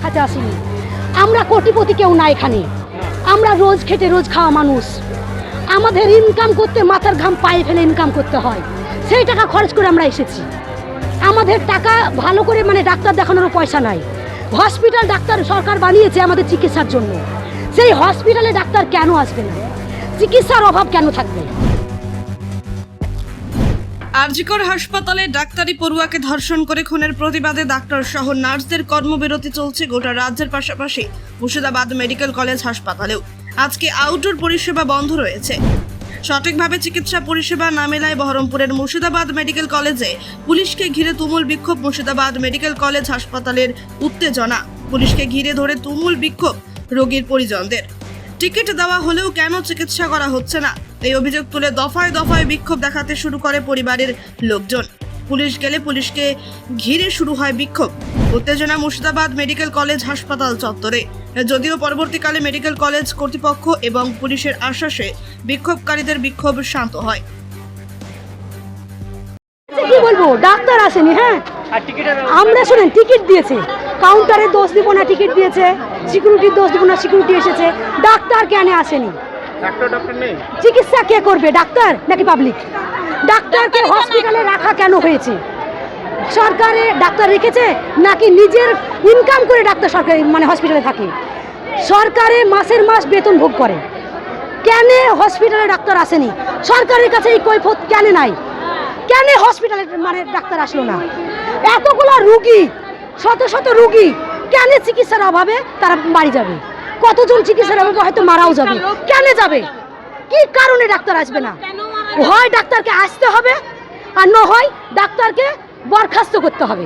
দেখাতে আসিনি। আমরা কোটিপতি কেউ না এখানে, আমরা রোজ খেটে রোজ খাওয়া মানুষ। আমাদের ইনকাম করতে মাথার ঘাম পায়ে ফেলে ইনকাম করতে হয়, সেই টাকা খরচ করে আমরা এসেছি। আমাদের টাকা ভালো করে ডাক্তার দেখানোর পয়সা নাই। হসপিটাল ডাক্তার সরকার বানিয়েছে আমাদের চিকিৎসার জন্য, সেই হসপিটালে ডাক্তার কেন আসবে না? চিকিৎসার অভাব কেন থাকবে? আরজিকর হাসপাতালে ডাক্তারি পড়ুয়াকে ধর্ষণ করে খুনের প্রতিবাদে ডাক্তার সহ নার্সদের কর্মবিরতি চলছে গোটা রাজ্যের পাশাপাশি মুর্শিদাবাদ মেডিকেল কলেজ হাসপাতালেও আজকে আউটডোর পরিষেবা বন্ধ রয়েছে। সঠিকভাবে চিকিৎসা পরিষেবা না মেলায় বহরমপুরের মুর্শিদাবাদ মেডিকেল কলেজে পুলিশকে ঘিরে তুমুল বিক্ষোভ। মুর্শিদাবাদ মেডিকেল কলেজ হাসপাতালের উত্তেজনা, পুলিশকে ঘিরে ধরে তুমুল বিক্ষোভ রোগীর পরিজনদের। টিকিট দেওয়া হলেও কেন চিকিৎসা করা হচ্ছে না, এই অভিযোগ তুলে দফায় দফায় বিক্ষোভ দেখাতে শুরু করে পরিবারের লোকজন। পুলিশ গেলে পুলিশকে ঘিরে শুরু হয় বিক্ষোভ। উত্তেজনা মুর্শিদাবাদ মেডিকেল কলেজ হাসপাতাল চত্বরে, যদিও পরবর্তীকালে মেডিকেল কলেজ কর্তৃপক্ষ এবং পুলিশের আশ্বাসে বিক্ষোভকারীদের বিক্ষোভ শান্ত হয়। কি বলবো, ডাক্তার আসেনি। হ্যাঁ, আমরা শুনেন টিকিট দিয়েছে, কাউন্টারে দোষ দিব না, টিকিট দিয়েছে, সিকিউরিটির দোষ দিব না, সিকিউরিটি এসেছে, ডাক্তার কেন আসেনি? চিকিৎসা কে করবে, ডাক্তার নাকি পাবলিক? ডাক্তারকে হসপিটালে রাখা কেন হয়েছে? সরকারে ডাক্তার রেখেছে নাকি নিজের ইনকাম করে ডাক্তার সরকারি হসপিটালে থাকে? সরকারে মাসের মাস বেতন ভোগ করে, কেন হসপিটালে ডাক্তার আসেনি? সরকারের কাছে এই কৈফিয়ত কেন নাই? কেন হসপিটালে ডাক্তার আসলো না? এতগুলো রুগী, শত শত রুগী, কেন চিকিৎসার অভাবে তারা বাড়ি যাবে? কতজন চিকিৎসার অভাবে হয়তো মারাও যাবে, কেন যাবে? কি কারণে ডাক্তার আসবে না? হয় ডাক্তারকে আসতে হবে, আর না হয় ডাক্তারকে বরখাস্ত করতে হবে।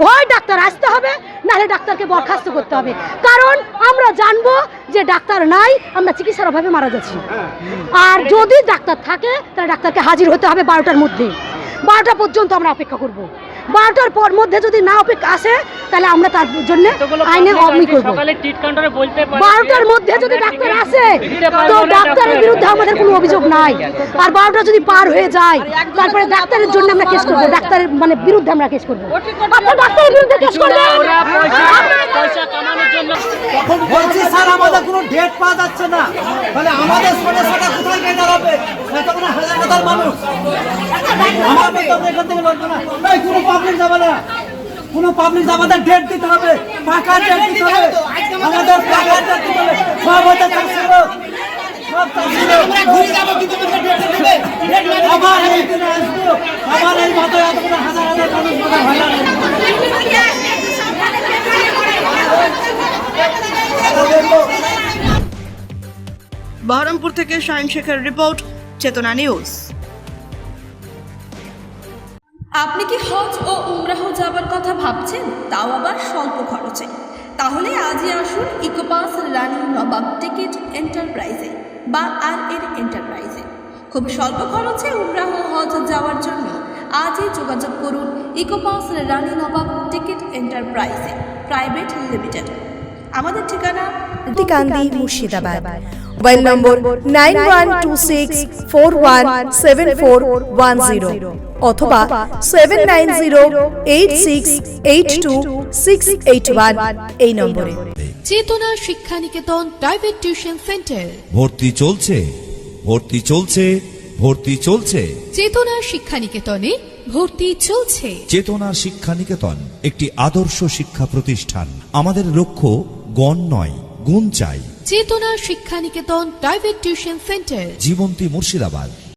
হয় ডাক্তার আসতে হবে, নাহলে ডাক্তারকে বরখাস্ত করতে হবে। কারণ আমরা জানবো যে ডাক্তার নাই, আমরা চিকিৎসার অভাবে মারা যাচ্ছি। আর যদি ডাক্তার থাকে তাহলে ডাক্তারকে হাজির হতে হবে 12টার মধ্যে। 12টা পর্যন্ত আমরা অপেক্ষা করব। 12টার পর মধ্যে যদি না অপেক্ষা আসে তাহলে আমরা তার জন্য আইনে অবমি করব। 12টার মধ্যে যদি ডাক্তার আসে তো ডাক্তারের বিরুদ্ধে আমাদের কোনো অভিযোগ নাই। আর 12টা যদি পার হয়ে যায় তারপরে ডাক্তারের জন্য আমরা কেস করব, ডাক্তারের বিরুদ্ধে আমরা কেস করব। আপনারা ডাক্তারের বিরুদ্ধে কেস করবেন? পয়সা কামানোর জন্য বলছি স্যার, আমাদের কোনো ডেট পাওয়া যাচ্ছে না, তাহলে আমাদের সমস্যাটা কোথায় কেটে হবে? এতগুলো হাজার হাজার মানুষ, আমাদের তো এখান থেকে লড়বো না। এই কোনো পাবলিক যাবে না, কোনো পাবলিক আমাদের ডেট দিতে হবে, পাকা ডেট দিতে হবে, আমাদের পাকা ডেট দিতে হবে। সব হতে চাচ্ছিল, সব চাচ্ছিল আমরা ঘুরে যাবো, কিন্তু ডেট দেবে, আবার এই দিনে আসবো, আবার এই মাথায় এতগুলো হাজার হাজার মানুষ মাথা ভালো লাগে। বহরমপুর থেকে শাহিন শেখের রিপোর্ট, চেতনা নিউজ। আপনি কি হজ ও উমরাহ যাবার কথা ভাবছেন, তাও আবার স্বল্প খরচে? তাহলে আজই আসুন ইকোপাস রানী নবাব টিকিট এন্টারপ্রাইজে বা আর এন্টারপ্রাইজে। খুব স্বল্প খরচে উমরাহ হজ যাওয়ার জন্য আজই যোগাযোগ করুন ইকোপাস রানী নবাব টিকিট এন্টারপ্রাইজে প্রাইভেট লিমিটেড। আমাদের ঠিকানা কান্দি, মুর্শিদাবাদ। মোবাইল নম্বর 9126417410 অথবা 7908682681 এই নম্বরে। চেতনা Shiksha Niketan private tuition centre. ভর্তি চলছে, ভর্তি চলছে, ভর্তি চলছে। চেতনা শিক্ষা নিকেতনে ভর্তি চলছে। চেতনা শিক্ষা নিকেতন একটি আদর্শ শিক্ষা প্রতিষ্ঠান। আমাদের লক্ষ্য গণ নয়, গুণ চাই। Chetana Shiksha Niketan private tuition centre, Jibanti, Murshidabad.